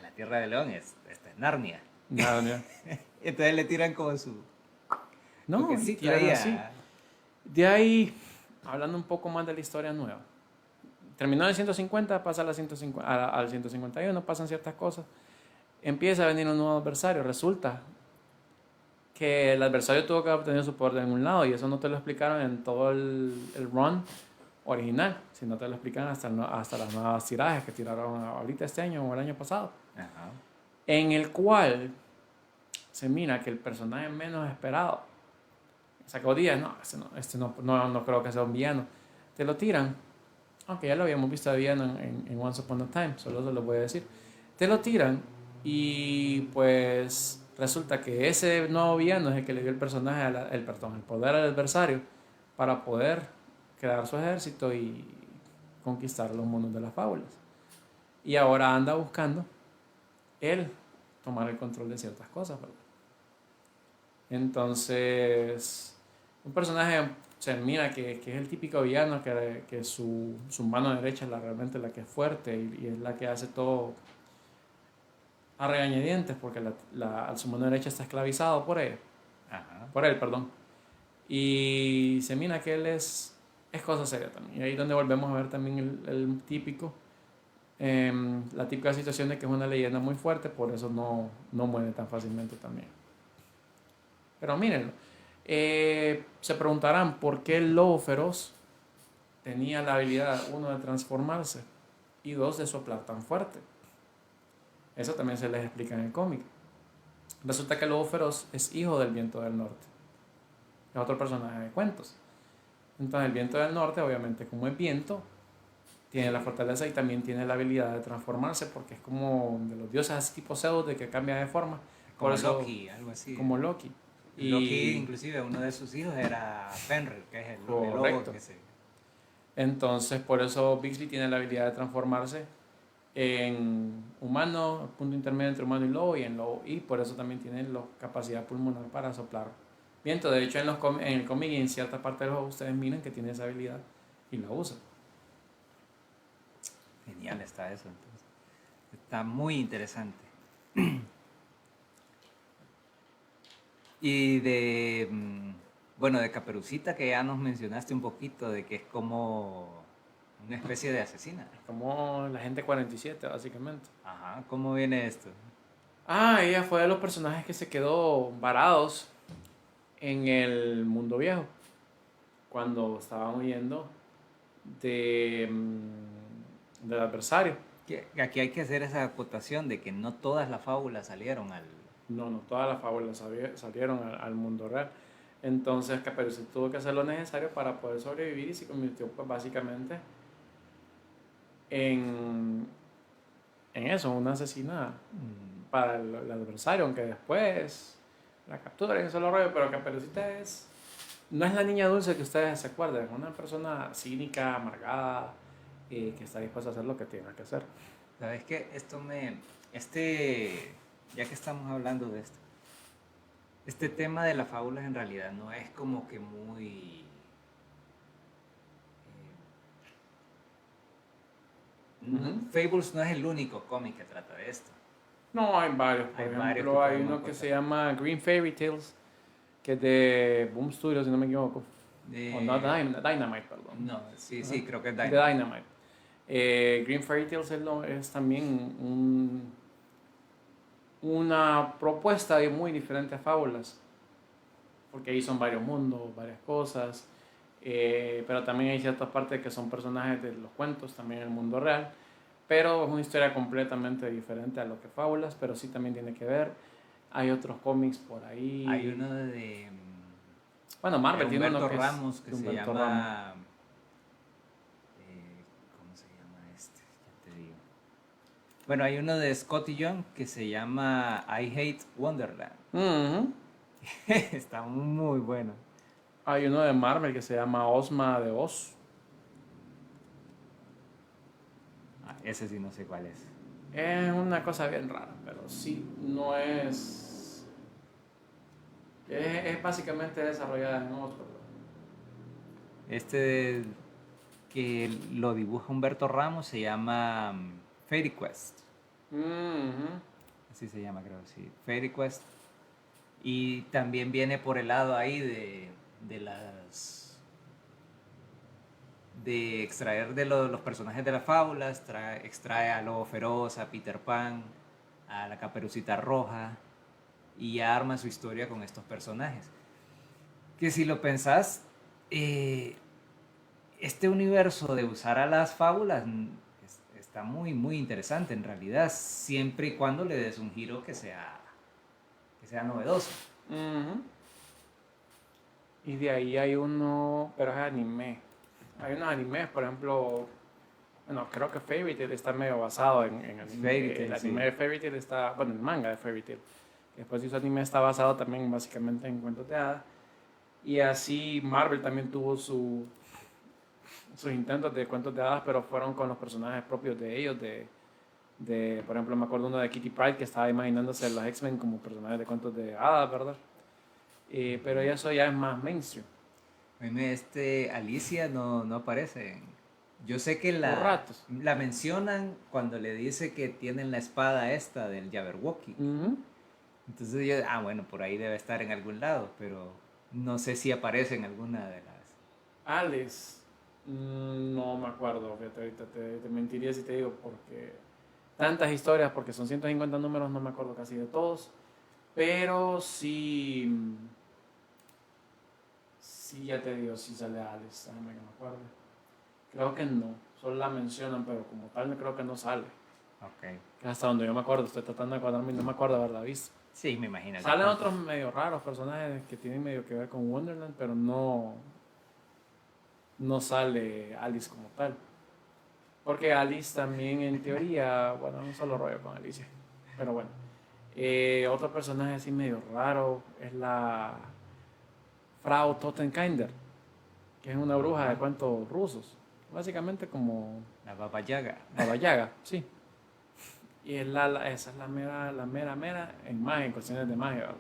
La Tierra de León esta es Narnia. Nada, mira. Entonces le tiran como su No, y toquecito tiran ahí así. De ahí, hablando un poco más de la historia nueva. Terminó en el 150, pasa a la 150, al 151, pasan ciertas cosas. Empieza a venir un nuevo adversario. Resulta que el adversario tuvo que obtener su poder de algún lado y eso no te lo explicaron en todo el run original, sino te lo explican hasta las nuevas tirajes que tiraron ahorita este año o el año pasado. Ajá. En el cual se mira que el personaje menos esperado sacó 10, no, no creo que sea un villano. Te lo tiran, aunque ya lo habíamos visto de villano en Once Upon a Time, solo se lo voy a decir. Te lo tiran y pues resulta que ese nuevo villano es el que le dio el personaje, el poder al adversario para poder crear su ejército y conquistar los mundos de las fábulas. Y ahora anda buscando él tomar el control de ciertas cosas, ¿verdad? Entonces, un personaje se mira que es el típico villano, que su mano derecha es realmente la que es fuerte y es la que hace todo a regañadientes, porque su mano derecha está esclavizado Ajá. por él, perdón. Y se mira que él es cosa seria también. Y ahí es donde volvemos a ver también el típico, la típica situación de que es una leyenda muy fuerte, por eso no muere tan fácilmente también. Pero mírenlo. Se preguntarán por qué el lobo feroz tenía la habilidad, uno, de transformarse y dos, de soplar tan fuerte. Eso también se les explica en el cómic. Resulta que el lobo feroz es hijo del viento del norte. Es otro personaje de cuentos. Entonces el viento del norte, obviamente como es viento, tiene la fortaleza y también tiene la habilidad de transformarse, porque es como de los dioses tipo Zeus, de que cambia de forma. Como Por eso, Loki, algo así. como Loki. Loki, Y inclusive, uno de sus hijos era Fenrir, que es el lobo correcto. que se... Entonces, por eso Bixby tiene la habilidad de transformarse en humano, punto intermedio entre humano y lobo, y en lobo. Y por eso también tiene la capacidad pulmonar para soplar viento. De hecho, en el cómic y en cierta parte de los juegos, ustedes miran que tiene esa habilidad y la usa. Genial está eso, entonces. Está muy interesante. Y bueno, de Caperucita, que ya nos mencionaste un poquito, de que es como una especie de asesina. Como la gente 47, básicamente. Ajá, ¿cómo viene esto? Ella fue de los personajes que se quedó varados en el mundo viejo cuando estaban huyendo del adversario. Aquí hay que hacer esa acotación de que no todas las fábulas salieron al... No, todas las fábulas salieron al mundo real. Entonces Caperucita tuvo que hacer lo necesario para poder sobrevivir y se convirtió pues básicamente en eso, una asesina para el adversario, aunque después la capturan y se lo rollo, pero Caperucita no es la niña dulce que ustedes se acuerdan, es una persona cínica, amargada, que está dispuesta a hacer lo que tenga que hacer. ¿Sabes qué? Ya que estamos hablando de esto, este tema de las fábulas en realidad no es como que muy... Fables no es el único cómic que trata de esto. No, hay varios. Por ejemplo, hay uno que se llama Green Fairy Tales, que es de Boom Studios, si no me equivoco. O no, Dynamite, perdón. No, sí, creo que es De Dynamite. Green Fairy Tales es también una propuesta muy diferente a Fábulas, porque ahí son varios mundos, varias cosas. Pero también hay ciertas partes que son personajes de los cuentos, también en el mundo real. Pero es una historia completamente diferente a lo que fábulas, pero sí también tiene que ver. Hay otros cómics por ahí. Hay uno de, Bueno, de Marvel tiene uno Humberto que es Ramos que de se Humberto Ramos. llama... ¿cómo se llama este? Ya te digo. Bueno, hay uno de Scotty Young que se llama I Hate Wonderland. Ujú. Está muy bueno. Hay uno de Marvel que se llama Ozma de Oz. Ese sí no sé cuál es. Es una cosa bien rara, pero sí, no es... Es básicamente desarrollada en Oz, pero... Este que lo dibuja Humberto Ramos se llama Fairy Quest. Ujú. Así se llama, creo, sí. Fairy Quest. Y también viene por el lado ahí de las... de extraer de los personajes de las fábulas, extrae a Lobo Feroz, a Peter Pan, a la Caperucita Roja, y arma su historia con estos personajes. Que si lo pensás, este universo de usar a las fábulas está muy, muy interesante en realidad, siempre y cuando le des un giro que sea novedoso. Ujú. Y de ahí hay uno, pero es anime. Hay unos animes, por ejemplo, bueno, creo que Fairy Tail está medio basado en anime. Fairy Tail, El sí. anime de Fairy Tail está, bueno, el manga de Fairy Tail, que después hizo anime, está basado también básicamente en cuentos de hadas. Y así Marvel también tuvo sus intentos de cuentos de hadas, pero fueron con los personajes propios de ellos. Por ejemplo, me acuerdo uno de Kitty Pryde que estaba imaginándose a los X-Men como personajes de cuentos de hadas, ¿verdad? Pero eso ya es más mainstream. Alicia no aparece. Yo sé que Por ratos. la mencionan cuando le dice que tienen la espada esta del Jabberwocky. Ujú. Entonces yo, bueno, por ahí debe estar en algún lado, pero no sé si aparece en alguna de las... Alice, no me acuerdo, fíjate, ahorita te mentiría si te digo, porque tantas historias, porque son 150 números, no me acuerdo casi de todos, pero sí, sí ya te digo, sí sale Alice, déjame que me acuerde. Creo que no, solo la mencionan, pero como tal creo que no sale. Ok. Hasta donde yo me acuerdo, estoy tratando de acordarme y no me acuerdo haberla visto. Sí, me imagino. Salen otros medio raros personajes que tienen medio que ver con Wonderland, pero no sale Alice como tal. Porque Alice también, en teoría, bueno, un solo rollo con Alicia. Pero bueno. Otro personaje así medio raro es la Frau Totenkinder, que es una bruja de cuentos rusos. Básicamente como La Baba Yaga. Baba Yaga, sí. Y esa es la mera en magia, en cuestiones de magia, ¿verdad?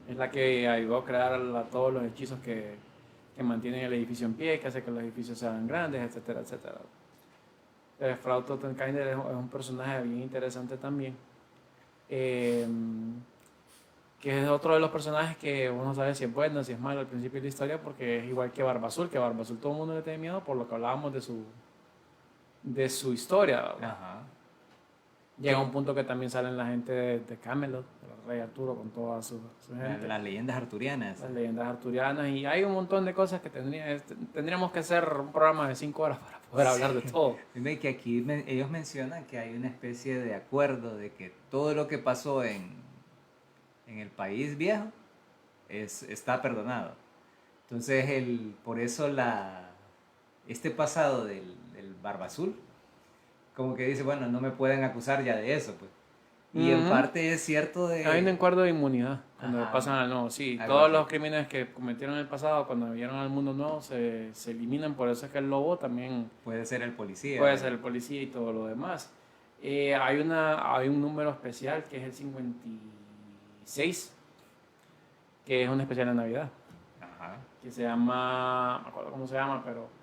Es la que ayudó a crear todos los hechizos que mantienen el edificio en pie, que hace que los edificios sean grandes, etcétera, etcétera. Frau Totenkinder es un personaje bien interesante también, que es otro de los personajes que uno sabe si es bueno, si es malo al principio de la historia, porque es igual que Barba Azul todo el mundo le tiene miedo por lo que hablábamos de su historia, ¿verdad? Ajá. Llega un punto que también salen la gente de Camelot, el rey Arturo con toda su gente. Las leyendas arturianas. Las leyendas arturianas, y hay un montón de cosas que tendríamos que hacer un programa de 5 horas para poder hablar de todo. Dime que aquí ellos mencionan que hay una especie de acuerdo de que todo lo que pasó en el país viejo está perdonado. Entonces, por eso este pasado del Barba Azul, como que dice, bueno, no me pueden acusar ya de eso, pues. Y en parte es cierto de... Hay un acuerdo de inmunidad cuando Ajá. pasan al nuevo. Sí, Algo todos así. los crímenes que cometieron en el pasado, cuando vieron al mundo nuevo, se eliminan. Por eso es que el lobo también Puede ser el policía. puede ser el policía y todo lo demás. Hay un número especial que es el 56, que es un especial de Navidad, Ajá. que se llama, no me acuerdo cómo se llama, pero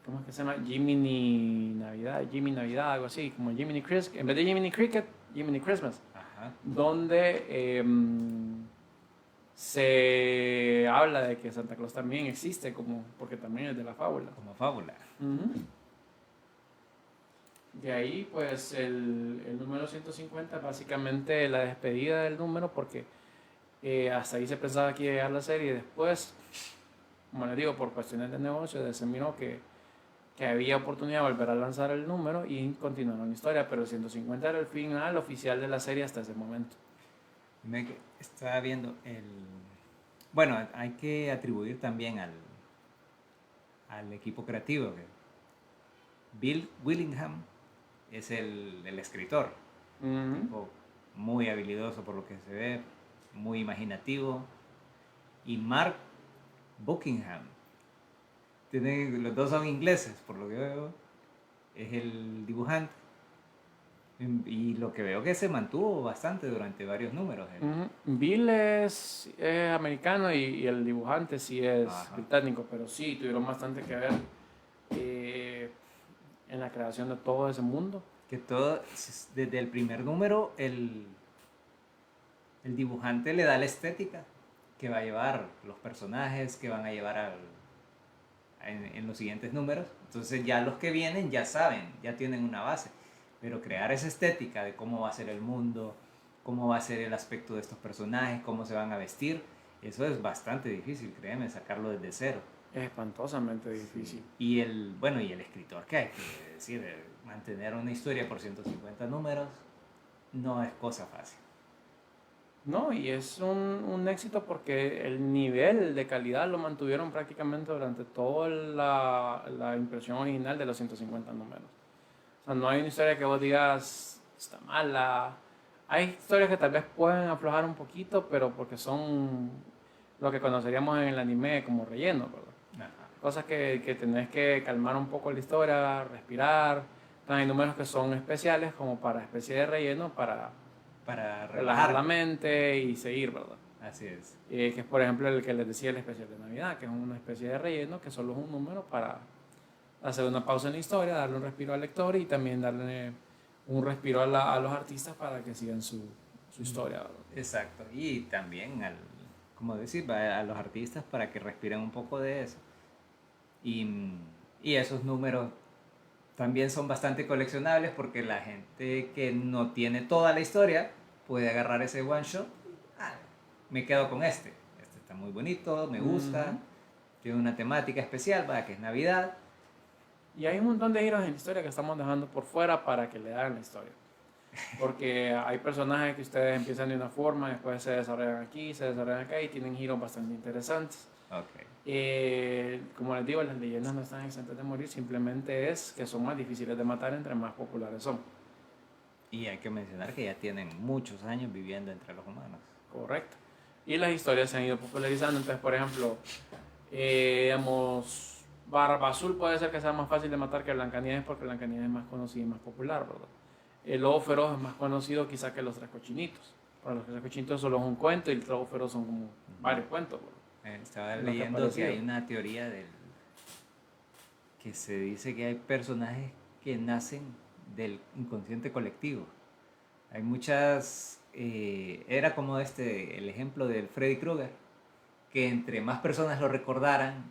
¿cómo es que se llama? Jiminy Navidad, algo así, como Jiminy Cricket, en vez de Jiminy Cricket, Jiminy Christmas, Ajá. donde se habla de que Santa Claus también existe, porque también es de la fábula. Como fábula. De ahí, pues, el número 150, básicamente la despedida del número, porque hasta ahí se pensaba que iba a llegar la serie. Después como les digo, por cuestiones de negocio, se miró que había oportunidad de volver a lanzar el número y continuaron la historia, pero el 150 era el final oficial de la serie hasta ese momento. Estaba viendo el... Bueno, hay que atribuir también al equipo creativo. Que Bill Willingham es el escritor, tipo muy habilidoso por lo que se ve, muy imaginativo. Y Mark Buckingham, los dos son ingleses, por lo que veo, es el dibujante. Y lo que veo que se mantuvo bastante durante varios números. Bill es americano y el dibujante sí es Ajá. británico, pero sí tuvieron bastante que ver en la creación de todo ese mundo. Que todo, desde el primer número, el dibujante le da la estética que va a llevar los personajes, que van a llevar en los siguientes números. Entonces ya los que vienen ya saben, ya tienen una base. Pero crear esa estética de cómo va a ser el mundo, cómo va a ser el aspecto de estos personajes, cómo se van a vestir, eso es bastante difícil, créeme, sacarlo desde cero. Es espantosamente difícil. Sí. Y el escritor, que hay que decir, mantener una historia por 150 números no es cosa fácil. No, y es un éxito porque el nivel de calidad lo mantuvieron prácticamente durante toda la impresión original de los 150 números. O sea, no hay una historia que vos digas está mala. Hay historias que tal vez pueden aflojar un poquito, pero porque son lo que conoceríamos en el anime como relleno, ¿verdad? Ajá. Cosas que tenés que calmar un poco la historia, respirar. Entonces hay números que son especiales como para especie de relleno, para relajar la mente y seguir, ¿verdad? Así es. Que es por ejemplo el que les decía el especial de Navidad, que es una especie de relleno que solo es un número para hacer una pausa en la historia, darle un respiro al lector y también darle un respiro a los artistas para que sigan su historia, ¿verdad? Exacto. Y también como decir, a los artistas para que respiren un poco de eso. Y esos números también son bastante coleccionables porque la gente que no tiene toda la historia puede agarrar ese one shot. Me quedo con este. Este está muy bonito, me gusta. Tiene una temática especial, que es Navidad. Y hay un montón de giros en la historia que estamos dejando por fuera para que le hagan la historia. Porque hay personajes que ustedes empiezan de una forma, después se desarrollan aquí, se desarrollan acá y tienen giros bastante interesantes. Como les digo, las leyendas no están exentas de morir, simplemente es que son más difíciles de matar entre más populares son. Y hay que mencionar que ya tienen muchos años viviendo entre los humanos. Correcto. Y las historias se han ido popularizando. Entonces, por ejemplo, digamos, Barba Azul puede ser que sea más fácil de matar que Blancanieves porque Blancanieves es más conocida y más popular, ¿verdad? El Lobo Feroz es más conocido quizá que los Tres Cochinitos. Para los Tres Cochinitos solo es un cuento y el Lobo Feroz son como varios cuentos, ¿verdad? Estaba leyendo que hay una teoría que se dice que hay personajes que nacen del inconsciente colectivo. Hay muchas... era como el ejemplo del Freddy Krueger, que entre más personas lo recordaran,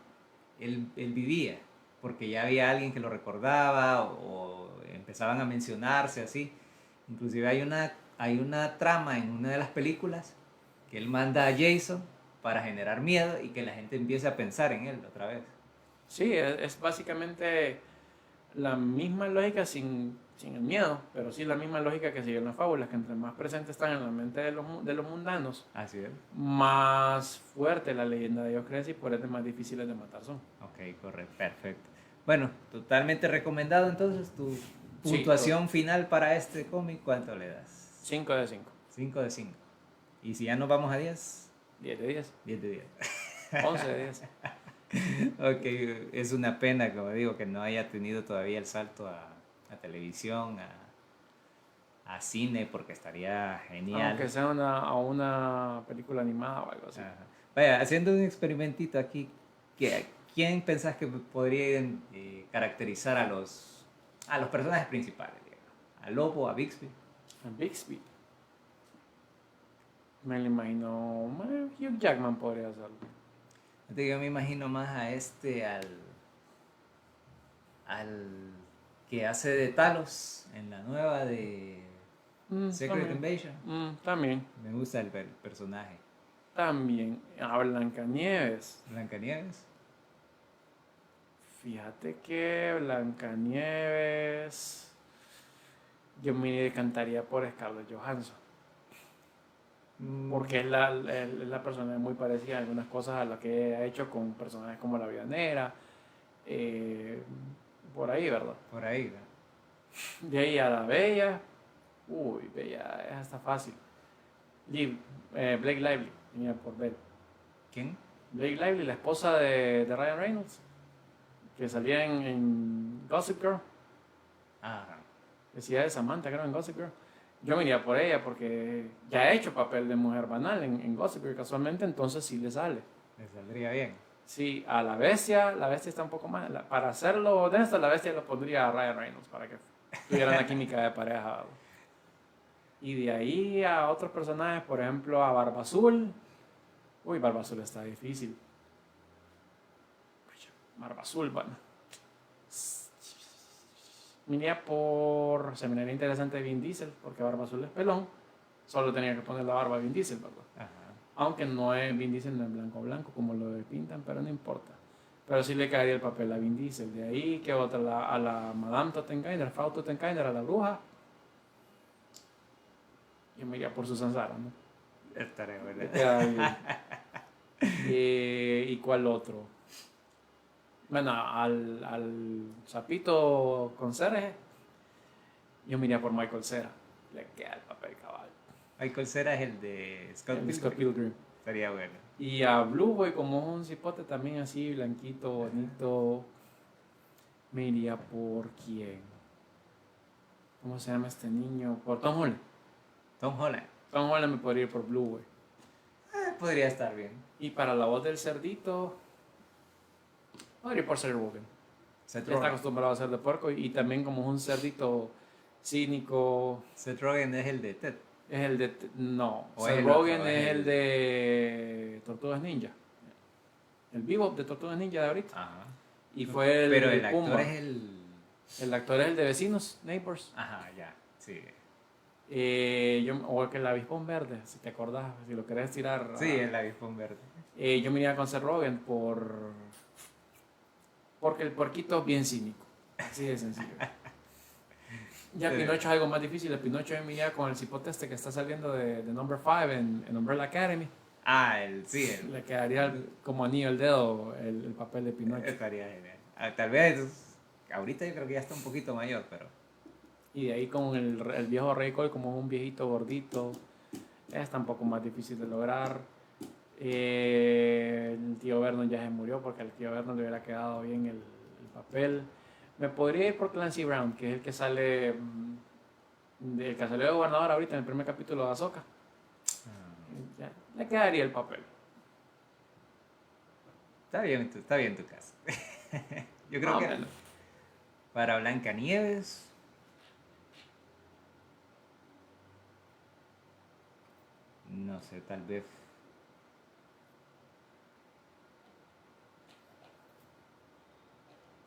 él vivía, porque ya había alguien que lo recordaba o empezaban a mencionarse así. Inclusive hay una trama en una de las películas que él manda a Jason para generar miedo y que la gente empiece a pensar en él otra vez. Sí, es básicamente la misma lógica sin el miedo, pero sí la misma lógica que siguen las fábulas, que entre más presentes están en la mente de los mundanos, así es, más fuerte la leyenda de ellos crece y por ende más difíciles de matar son. Ok, correcto, perfecto. Bueno, totalmente recomendado entonces. Tu puntuación final para este cómic, ¿cuánto le das? 5 de 5. 5 de 5. Y si ya nos vamos a 10, 10 de 10. 10 de 10. 11 de 10. Ok, es una pena, como digo, que no haya tenido todavía el salto a televisión, a cine, porque estaría genial. Aunque sea una película animada o algo así. Ajá. Vaya, haciendo un experimentito aquí, ¿quién pensás que podría caracterizar a los personajes principales? Digamos? ¿A Lobo, a Bixby? A Bixby. Me lo imagino. Hugh Jackman podría hacerlo. Yo me imagino más a al que hace de Talos en la nueva de Secret Invasion. También. Me gusta el personaje. También. A Blancanieves. Blancanieves. Fíjate que Blancanieves, yo me decantaría por Scarlett Johansson, porque es la persona muy parecida en algunas cosas a lo que ha hecho con personajes como La Vianera, eh, por ahí, ¿verdad? Por ahí, ¿no? De ahí a la Bella, uy, Bella es hasta fácil. Blake Lively, mira por ver. ¿Quién? Blake Lively, la esposa de Ryan Reynolds, que salía en Gossip Girl. Ah, Decía de Samantha, creo, en Gossip Girl. Yo me iría por ella porque ya ha hecho papel de mujer banal en Gossip Girl casualmente, entonces sí le sale. le saldría bien. Sí, a la bestia está un poco más. Para hacerlo honesto, la bestia lo pondría a Ryan Reynolds para que tuviera una química de pareja. Y de ahí a otros personajes, por ejemplo, a Barba Azul. Uy, Barba Azul está difícil. Barba Azul, bueno. Se me haría interesante Vin Diesel, porque Barba Azul es pelón. Solo tenía que poner la barba a Vin Diesel, ¿verdad? Ajá. Aunque no es Vin Diesel, no es blanco como lo pintan, pero no importa. Pero sí le caería el papel a Vin Diesel. De ahí, que otra? A la Madame Tottenheimer, Frau Tottenheimer, a la bruja. Yo me iría por Susan Sarandon, ¿no? Estaré, Le ¿verdad? queda bien. ¿Y cuál otro? Bueno, al sapito conserje, yo me iría por Michael Cera. Le queda el papel cabal. Michael Cera es el de Scott El Pilgrim. Scott Pilgrim. Estaría bueno. Y a Blue Boy, como es un cipote también así, blanquito, bonito, me iría por quién. ¿Cómo se llama este niño? Por Tom Holland. Tom Holland. Tom Holland me podría ir por Blue Boy. Podría estar bien. Y para la voz del cerdito, podría ir por Seth Rogen. Seth Ya está Rogen. acostumbrado a ser de puerco y también como es un cerdito cínico. Seth Rogen es el de Ted. Es el de. No, O Seth es el otro, Rogen es es el- el de Tortugas Ninja. El vivo de Tortugas Ninja de ahorita. Ajá. Y fue el Pero de el actor Pumba. es el... El actor es el de Vecinos, Neighbors. Ajá, ya. Sí. O que el avispón verde, si te acordás, si lo querés tirar. Sí, el avispón verde. Yo me iría con Seth Rogen porque el puerquito es bien cínico. Así de sencillo. Ya Sí. Pinocho es algo más difícil. El Pinocho yo me iría con el cipote este que está saliendo de Number 5 en Umbrella Academy. Ah, sí, Le quedaría como anillo al dedo el papel de Pinocho. estaría genial. Tal vez, ahorita yo creo que ya está un poquito mayor, pero... Y de ahí con el viejo Rey Cole como un viejito gordito. Es un poco más difícil de lograr. El tío Vernon ya se murió porque al tío Vernon le hubiera quedado bien el papel. Me podría ir por Clancy Brown, que es el que sale, el que salió de gobernador ahorita en el primer capítulo de Ahsoka. Ya, le quedaría el papel. Está bien tu caso. Yo creo Más o que menos. para Blancanieves... No sé, tal vez...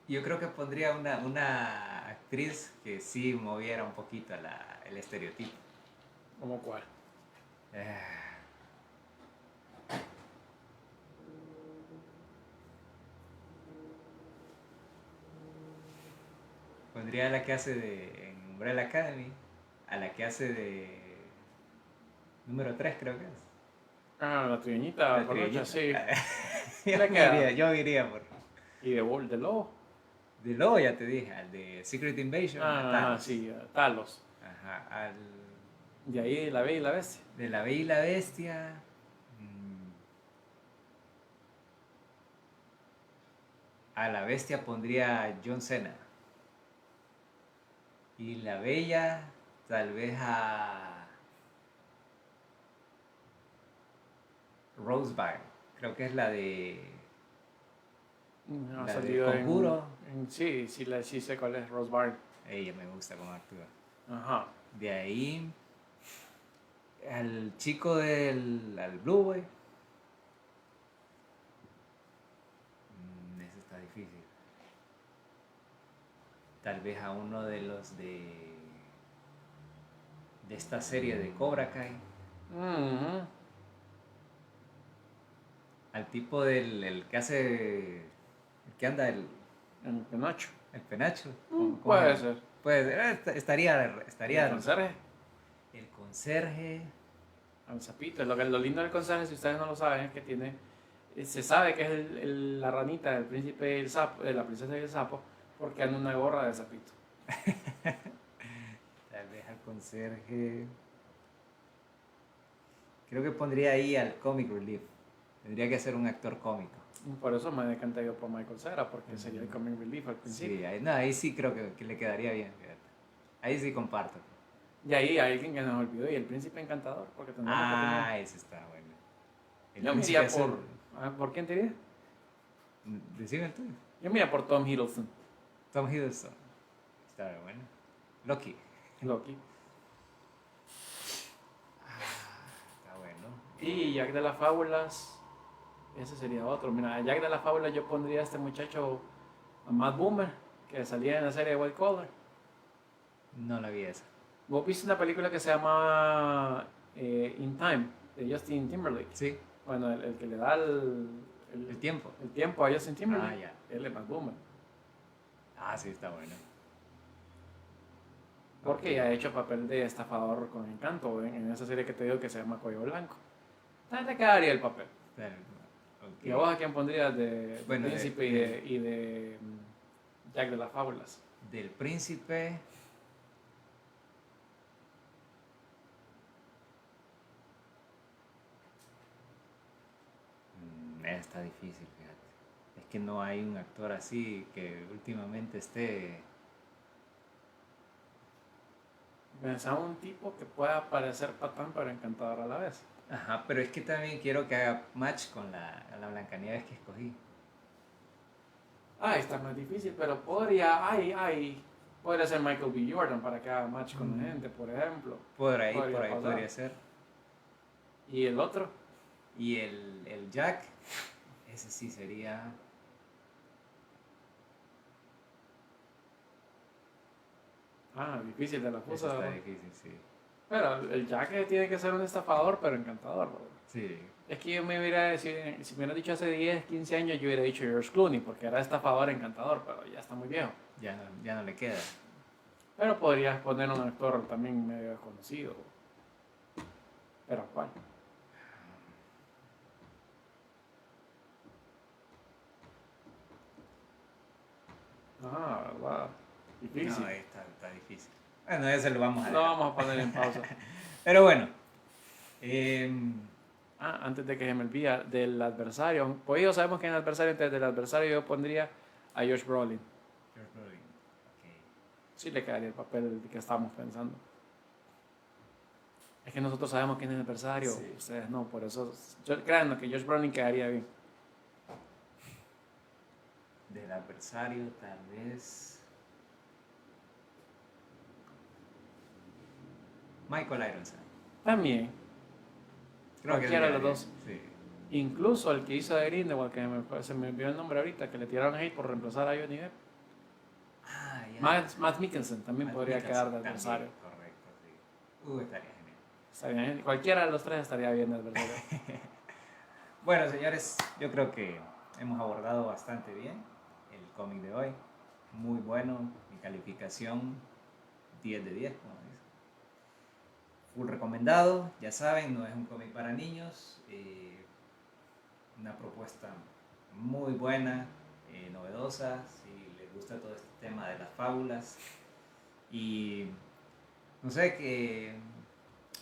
Yo creo que pondría una actriz que sí moviera un poquito el estereotipo. ¿Cómo cuál? Eh, Pondría a la que hace en Umbrella Academy, a la que hace de número 3 creo que es. Ah, la trigueñita, La trigueñita. sí. yo, Le queda. yo iría por... Y de Lobo. De Lobo ya te dije, al de Secret Invasion. a Ah, Thanos. sí, Talos. Ajá, De ahí La Bella y la Bestia. de La Bella y la Bestia. A la Bestia pondría a John Cena. Y la Bella, tal vez a Rose Byrne. Creo que es la de... Ha La de salido Conjuro. sí, sí sé cuál es Rose Byrne. Ella me gusta como actúa. Ajá. De ahí, al chico al Blue Boy. Eso está difícil. Tal vez a uno de los de esta serie de Cobra Kai. Ujú. Al tipo del el que hace, el que anda En Pinocho. ¿El penacho? Puede ser. Puede ser, estaría ¿El conserje? El conserje. Al sapito. Lo lindo del conserje, si ustedes no lo saben, es que tiene... Se sabe que es la ranita del príncipe y el sapo, de la princesa y el sapo, porque anda una gorra de sapito. Tal vez al conserje. Creo que pondría ahí al comic relief. Tendría que ser un actor cómico. Por eso me decanté yo por Michael Cera, porque sería el comic relief al principio. Sí, ahí sí creo que le quedaría bien, fíjate. Ahí sí comparto. Y ahí hay alguien que nos olvidó, y el príncipe encantador, porque tendremos que tener... Ese está bueno. Yo me iría ¿por quién te diría? Decime el tuyo. Yo me iría por Tom Hiddleston. Tom Hiddleston. Está bueno. Loki. Loki. Está bueno. Y Jack de las Fábulas, ese sería otro. Mira, a Jack de las Fábulas yo pondría a este muchacho, a Matt Boomer, que salía en la serie de White Collar. No la vi esa. ¿Vos viste una película que se llama In Time, de Justin Timberlake? Sí. Bueno, el que le da El tiempo. el tiempo a Justin Timberlake. Ah, ya. Él es Matt Boomer. Sí, está bueno. Porque ya ha hecho papel de estafador con encanto en esa serie que te digo que se llama Cuello Blanco. Entonces te quedaría el papel. Okay. ¿Y a vos a quién pondrías de Bueno, Príncipe y de Jack de las Fábulas? Del príncipe. Está difícil, fíjate. Es que no hay un actor así que últimamente esté. Pensaba un tipo que pueda parecer patán pero encantador a la vez. Ajá, pero es que también quiero que haga match con la Blancanieves que escogí. Está más difícil, pero podría ser Michael B. Jordan para que haga match con la gente, por ejemplo. Por ahí pasar. podría ser. ¿Y el otro? Y el Jack, ese sí sería. Difícil de la Ese cosa. está difícil, sí. Pero el Jack tiene que ser un estafador, pero encantador, bro. Sí. Es que yo me hubiera, si me hubieras dicho hace 10, 15 años, yo hubiera dicho George Clooney, porque era estafador, encantador, pero ya está muy viejo. Ya no le queda. Pero podrías poner un actor también medio conocido. Pero ¿cuál? ¿Verdad? Difícil. No, está difícil. Bueno, ese lo vamos a Lo dejar. vamos a poner en pausa. Pero bueno. Antes de que se me olvide, del adversario. Pues ya sabemos que en el adversario, antes del adversario yo pondría a Josh Brolin. George Brolin. Okay. Sí le quedaría el papel que estábamos pensando. Es que nosotros sabemos quién es el adversario, Sí. ustedes no, por eso créanme que Josh Brolin quedaría bien. Del adversario, tal vez. Michael Ironside. También, Creo que cualquiera de los sería dos. bien, sí. Incluso el que hizo de Grindelwald, que se me olvidó el nombre ahorita, que le tiraron hate por reemplazar a Johnny Depp. Ya. Matt Mikkelsen también Matt podría Mikkelsen quedar de adversario. también, correcto, sí. Estaría genial. Estaría bien. Cualquiera de los tres estaría bien de adversario. Bueno, señores, yo creo que hemos abordado bastante bien el cómic de hoy. Muy bueno, mi calificación 10 de 10, como dice. Full recomendado, ya saben, no es un cómic para niños. Una propuesta muy buena, novedosa, si les gusta todo este tema de las fábulas. Y no sé,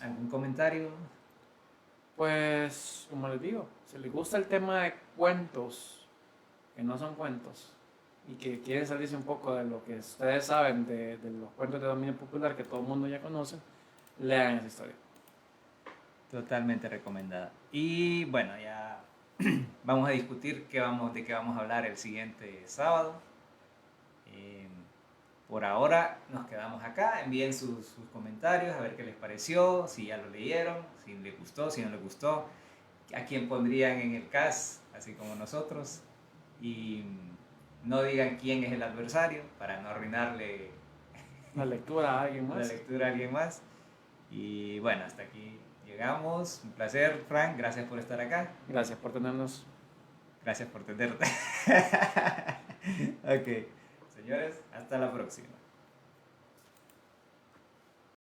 ¿algún comentario? Pues, como les digo, si les gusta el tema de cuentos, que no son cuentos, y que quieren salirse un poco de lo que ustedes saben de los cuentos de dominio popular que todo el mundo ya conoce, lean esa historia. Totalmente recomendada. Y bueno, ya vamos a discutir de qué vamos a hablar el siguiente sábado. Por ahora nos quedamos acá. Envíen sus comentarios a ver qué les pareció, si ya lo leyeron, si les gustó, si no les gustó, a quién pondrían en el cast, así como nosotros. Y no digan quién es el adversario para no arruinarle La lectura a alguien la más. lectura a alguien más. Y bueno, hasta aquí llegamos. Un placer, Frank. Gracias por estar acá. Gracias por tenernos. Gracias por tenerte. Ok, señores, hasta la próxima.